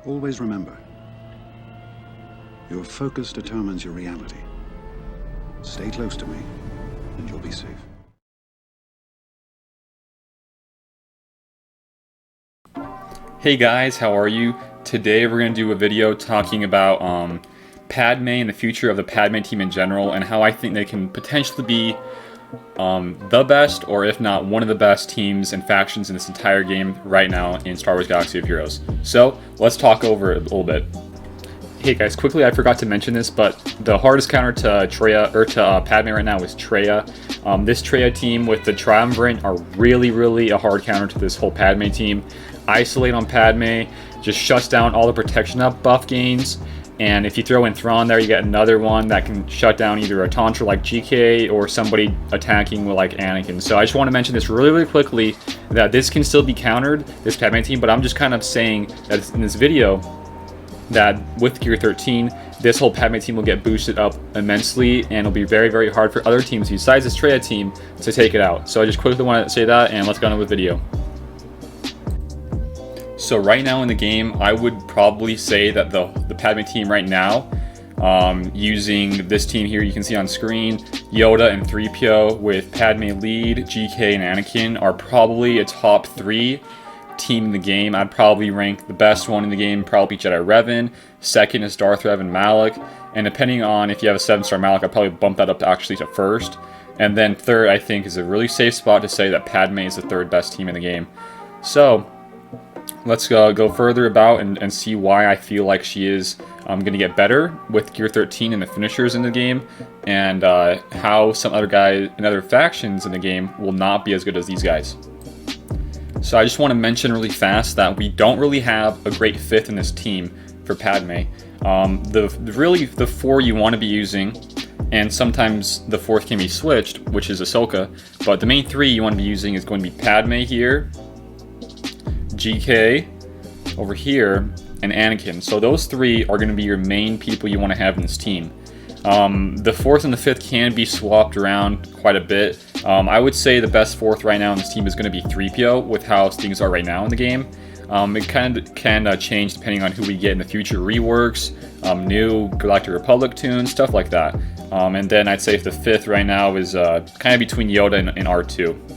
Always remember, your focus determines your reality. Stay close to me, and you'll be safe. Hey guys, how are you? Today we're going to do a video talking about Padme and the future of the Padme team in general, and how I think they can potentially be the best, or if not one of the best teams and factions in this entire game right now in Star Wars Galaxy of Heroes. So let's talk over it a little bit. Hey guys, quickly, I forgot to mention this, but the hardest counter to Padme right now is Traya. This Traya team with the Triumvirate are really a hard counter to this whole Padme team. Isolate on Padme just shuts down all the protection up buff gains, and if you throw in Thrawn there, you get another one that can shut down either a Taunter like GK or somebody attacking with like Anakin. So I just want to mention this really quickly, that this can still be countered, this Padme team, but I'm just kind of saying that in this video that with Gear 13, this whole Padme team will get boosted up immensely, and it'll be very hard for other teams besides this Traya team to take it out. So I just quickly want to say that, and let's go on with the video. So right now in the game, I would probably say that the Padme team right now, using this team here you can see on screen, Yoda and 3PO with Padme lead, GK and Anakin are probably a top 3 team in the game. I'd probably rank the best one in the game probably Jedi Revan, second is Darth Revan Malak, and depending on if you have a 7-star Malak, I'd probably bump that up to actually to first. And then third, I think, is a really safe spot to say that Padme is the 3rd best team in the game. So let's go further about and see why I feel like she is going to get better with Gear 13 and the finishers in the game, and how some other guys and other factions in the game will not be as good as these guys. So I just want to mention really fast that we don't really have a great 5th in this team for Padme. The 4 you want to be using, and sometimes the 4th can be switched, which is Ahsoka, but the main 3 you want to be using is going to be Padme here, GK over here, and Anakin. So those 3 are going to be your main people you want to have in this team. The 4th and the 5th can be swapped around quite a bit. I would say the best 4th right now in this team is going to be 3PO with how things are right now in the game. It kind of can change depending on who we get in the future, reworks, new Galactic Republic tunes, stuff like that. And then I'd say if the 5th right now is kind of between Yoda and R2.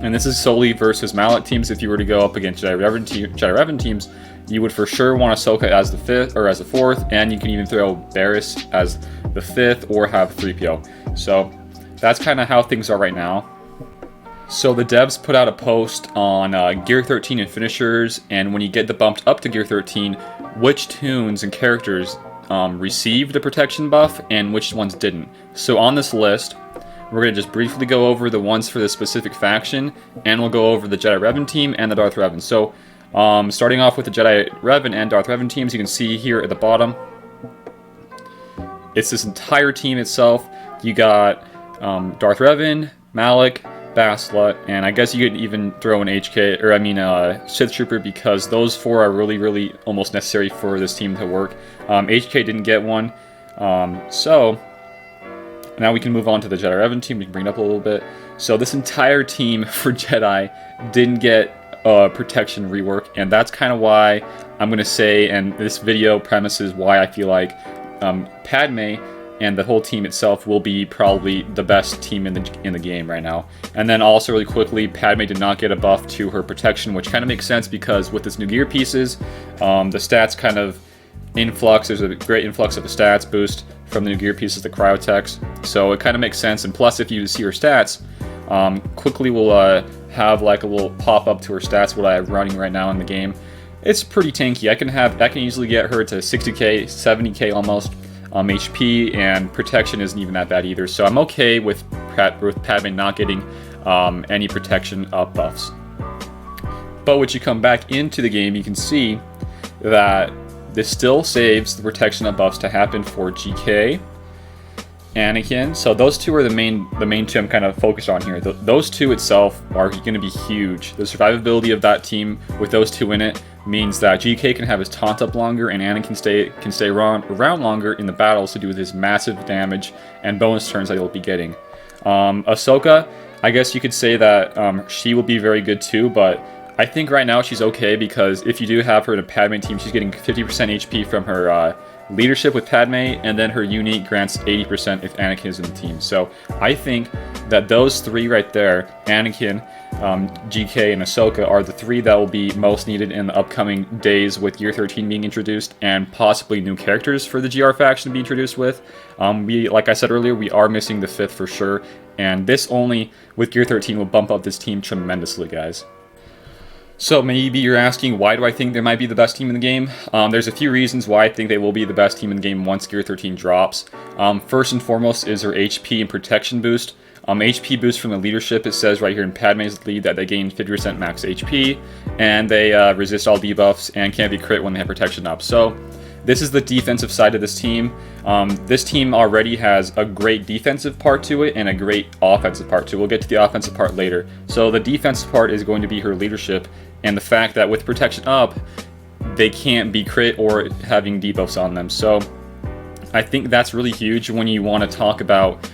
And this is solely versus Malak teams. If you were to go up against Jedi Revan teams, you would for sure want Ahsoka as the 5th or as the 4th, and you can even throw Barriss as the 5th or have 3PO. So that's kind of how things are right now. So the devs put out a post on Gear 13 and finishers, and when you get the bumped up to Gear 13, which tunes and characters received the protection buff and which ones didn't. So on this list, we're going to just briefly go over the ones for the specific faction, and we'll go over the Jedi Revan team and the Darth Revan. So starting off with the Jedi Revan and Darth Revan teams, you can see here at the bottom, it's this entire team itself. You got Darth Revan, Malak, Basla, and I guess you could even throw an Sith Trooper, because those 4 are really almost necessary for this team to work. HK didn't get one, so now we can move on to the Jedi Revan team. We can bring it up a little bit. So this entire team for Jedi didn't get protection rework, and that's kind of why I'm going to say, and this video premises why I feel like Padme and the whole team itself will be probably the best team in the game right now. And then also really quickly, Padme did not get a buff to her protection, which kind of makes sense because with this new gear pieces, the stats kind of influx. There's a great influx of the stats boost from the new gear pieces, the cryotechs. So it kind of makes sense. And plus, if you see her stats, quickly we'll have like a little pop up to her stats, what I have running right now in the game. It's pretty tanky. I can easily get her to 60k, 70k almost HP, and protection isn't even that bad either. So I'm okay with Padme not getting any protection up buffs. But when you come back into the game, you can see that this still saves the protection up buffs to happen for GK, Anakin. So those 2 are the main 2 I'm kind of focused on here. Those 2 itself are going to be huge. The survivability of that team with those 2 in it means that GK can have his taunt up longer, and Anakin can stay around longer in the battles to do with his massive damage and bonus turns that he'll be getting. Ahsoka, I guess you could say that she will be very good too, but I think right now she's okay, because if you do have her in a Padme team, she's getting 50% HP from her leadership with Padme, and then her unique grants 80% if Anakin is in the team. So I think that those three right there, Anakin, GK, and Ahsoka, are the three that will be most needed in the upcoming days with Gear 13 being introduced, and possibly new characters for the GR faction to be introduced with. Like I said earlier, we are missing the 5th for sure, and this only, with Gear 13, will bump up this team tremendously, guys. So maybe you're asking, why do I think they might be the best team in the game? There's a few reasons why I think they will be the best team in the game once Gear 13 drops. First and foremost is their HP and protection boost. HP boost from the leadership, it says right here in Padme's lead that they gain 50% max HP, and they resist all debuffs and can't be crit when they have protection up. So this is the defensive side of this team. This team already has a great defensive part to it and a great offensive part to it. We'll get to the offensive part later. So the defensive part is going to be her leadership, and the fact that with protection up, they can't be crit or having debuffs on them. So I think that's really huge when you want to talk about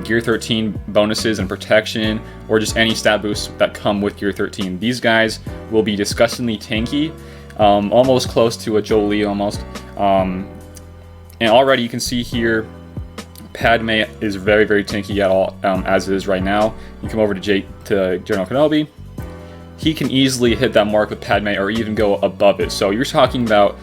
Gear 13 bonuses and protection, or just any stat boosts that come with Gear 13. These guys will be disgustingly tanky, almost close to a Jolie almost. And already you can see here, Padme is very, very tanky at all, as it is right now. You come over to General Kenobi, he can easily hit that mark with Padme or even go above it. So you're talking about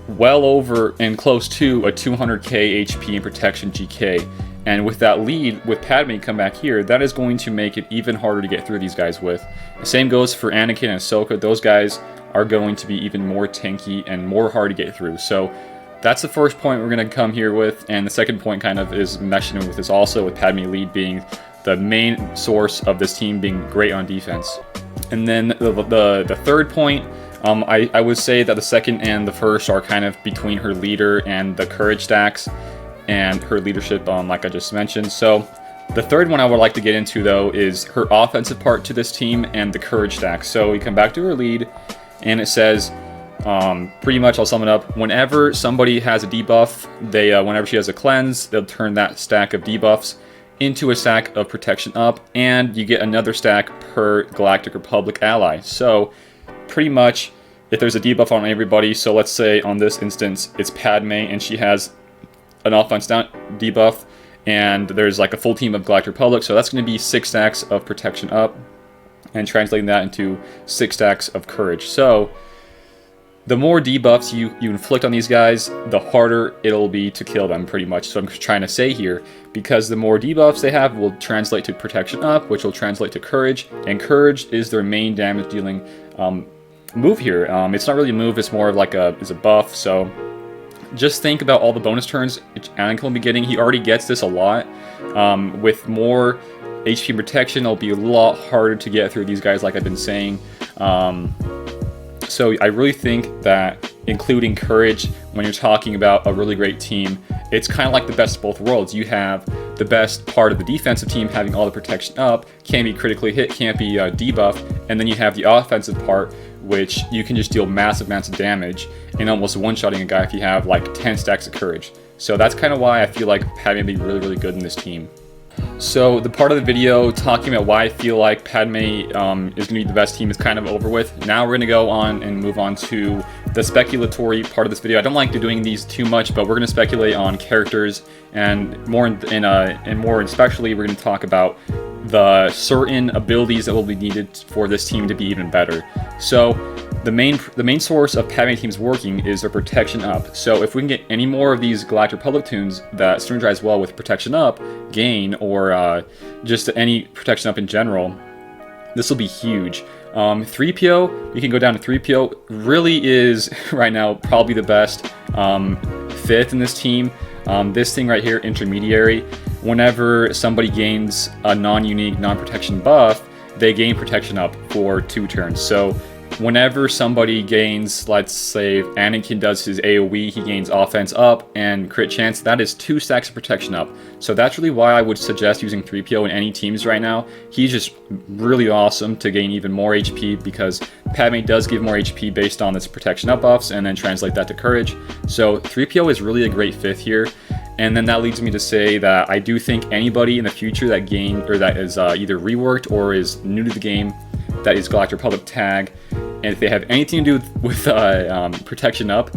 well over and close to a 200k HP and protection GK. And with that lead, with Padme come back here, that is going to make it even harder to get through these guys with. The same goes for Anakin and Ahsoka. Those guys are going to be even more tanky and more hard to get through. So that's the first point we're going to come here with. And the second point kind of is meshing with this also, with Padme lead being the main source of this team being great on defense. And then the third point, I would say that the second and the first are kind of between her leader and the courage stacks and her leadership, like I just mentioned. So the third one I would like to get into, though, is her offensive part to this team and the courage stack. So we come back to her lead, and it says, pretty much I'll sum it up, whenever somebody has a debuff, whenever she has a cleanse, they'll turn that stack of debuffs into a stack of protection up, and you get another stack per Galactic Republic ally. So pretty much, if there's a debuff on everybody, so let's say on this instance it's Padme and she has an offense down debuff, and there's like a full team of Galactic Republic, so that's going to be 6 stacks of protection up, and translating that into 6 stacks of courage. So the more debuffs you inflict on these guys, the harder it'll be to kill them, pretty much. So I'm trying to say here, because the more debuffs they have will translate to protection up, which will translate to courage, and courage is their main damage dealing move here. It's not really a move, it's more of like a buff. So just think about all the bonus turns Anakin will be getting. He already gets this a lot. With more HP protection, it'll be a lot harder to get through these guys, like I've been saying. So I really think that including courage when you're talking about a really great team, it's kind of like the best of both worlds. You have the best part of the defensive team having all the protection up, can't be critically hit, can't be debuffed, and then you have the offensive part, which you can just deal massive amounts of damage and almost one-shotting a guy if you have like 10 stacks of courage. So that's kind of why I feel like Padme would be really, really good in this team. So the part of the video talking about why I feel like Padme is going to be the best team is kind of over with. Now we're going to go on and move on to the speculatory part of this video. I don't like doing these too much, but we're going to speculate on characters, and more especially we're going to talk about the certain abilities that will be needed for this team to be even better. So the main source of Padme teams working is their protection up. So if we can get any more of these Galactic Republic tunes that synergize well with protection up, gain, or just any protection up in general, this will be huge. 3PO, we can go down to 3PO, really is right now probably the best 5th in this team. This thing right here, intermediary, whenever somebody gains a non-unique, non-protection buff, they gain protection up for 2 turns. So whenever somebody gains, let's say Anakin does his AoE, he gains offense up and crit chance, that is 2 stacks of protection up. So that's really why I would suggest using 3PO in any teams right now. He's just really awesome to gain even more HP, because Padme does give more HP based on its protection up buffs and then translate that to courage. So 3PO is really a great 5th here. And then that leads me to say that I do think anybody in the future that that is either reworked or is new to the game, that is Galactic Republic tag, and if they have anything to do with protection up,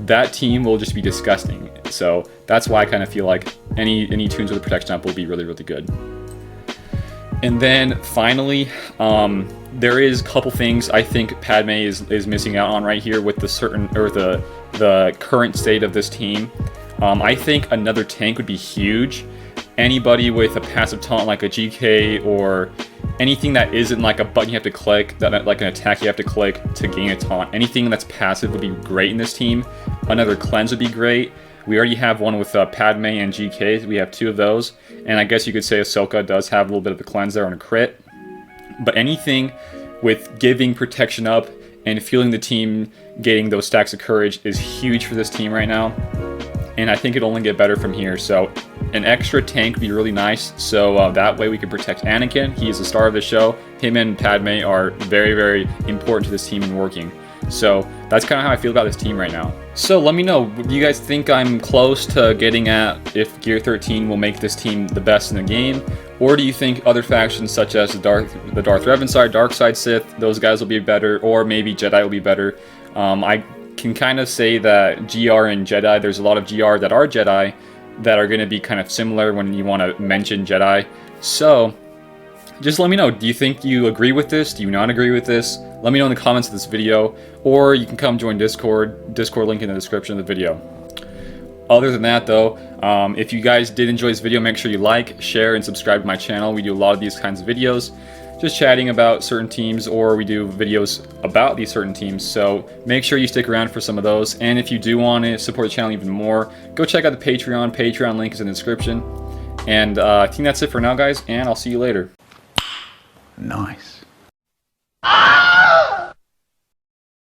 that team will just be disgusting. So that's why I kind of feel like any tunes with protection up will be really, really good. And then finally, there is a couple things I think Padme is missing out on right here with the current state of this team. I think another tank would be huge. Anybody with a passive taunt like a GK or anything that isn't like a button you have to click, that like an attack you have to click to gain a taunt, anything that's passive would be great in this team. Another cleanse would be great. We already have one with Padme and GK. We have 2 of those. And I guess you could say Ahsoka does have a little bit of the cleanse there on a crit. But anything with giving protection up and feeling the team getting those stacks of courage is huge for this team right now. And I think it'll only get better from here. So an extra tank would be really nice. So that way we can protect Anakin. He is the star of the show. Him and Padme are very, very important to this team and working. So that's kind of how I feel about this team right now. So let me know, do you guys think I'm close to getting at if G13 will make this team the best in the game? Or do you think other factions such as the Darth Revan side, Dark Side Sith, those guys will be better, or maybe Jedi will be better? I can kind of say that GR and Jedi, there's a lot of GR that are Jedi that are going to be kind of similar when you want to mention Jedi. So just let me know, do you think you agree with this? Do you not agree with this? Let me know in the comments of this video, or you can come join Discord link in the description of the video. Other than that though, if you guys did enjoy this video, make sure you like, share, and subscribe to my channel. We do a lot of these kinds of videos, just chatting about certain teams, or we do videos about these certain teams. So make sure you stick around for some of those. And if you do want to support the channel even more, go check out the Patreon. Patreon link is in the description. And I think that's it for now, guys, and I'll see you later. Nice.